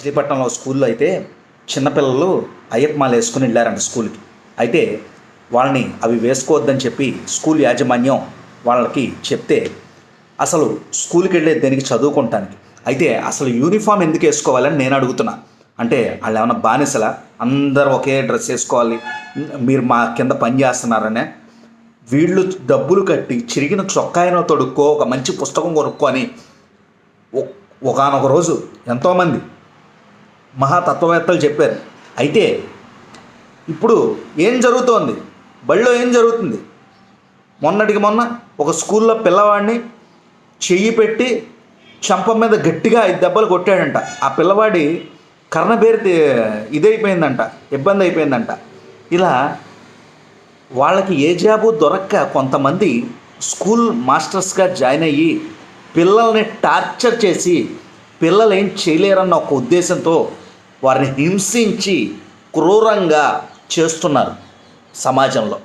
మచిలీపట్నంలో స్కూల్లో అయితే చిన్నపిల్లలు అయ్యప్ప మాల వేసుకుని వెళ్ళారంట స్కూల్కి. అయితే వాళ్ళని అవి వేసుకోవద్దని చెప్పి స్కూల్ యాజమాన్యం వాళ్ళకి చెప్తే అసలు స్కూల్కి వెళ్ళేది దేనికి, చదువుకుంటానికి. అయితే అసలు యూనిఫామ్ ఎందుకు వేసుకోవాలని నేను అడుగుతున్నా. అంటే వాళ్ళు ఏమన్నా బానిసలా, అందరూ ఒకే డ్రెస్ వేసుకోవాలి, మీరు మా కింద పని చేస్తున్నారనే? వీళ్ళు డబ్బులు కట్టి చిరిగిన చొక్కాయినో తొడుక్కో, ఒక మంచి పుస్తకం కొనుక్కో అని ఒకానొక రోజు ఎంతోమంది మహాతత్వవేత్తలు చెప్పారు. అయితే ఇప్పుడు ఏం జరుగుతోంది, బడిలో ఏం జరుగుతుంది? మొన్నటికి మొన్న ఒక స్కూల్లో పిల్లవాడిని చెయ్యి పెట్టి చెంప మీద గట్టిగా 5 దెబ్బలు కొట్టాడంట. ఆ పిల్లవాడి కర్ణబేరి ఇదైపోయిందంట, ఇబ్బంది అయిపోయిందంట. ఇలా వాళ్ళకి ఏ జాబు దొరక్క కొంతమంది స్కూల్ మాస్టర్స్గా జాయిన్ అయ్యి పిల్లల్ని టార్చర్ చేసి పిల్లలు ఏం చేయలేరన్న ఒక ఉద్దేశంతో వారిని హింసించి క్రూరంగా చేస్తున్నారు సమాజంలో.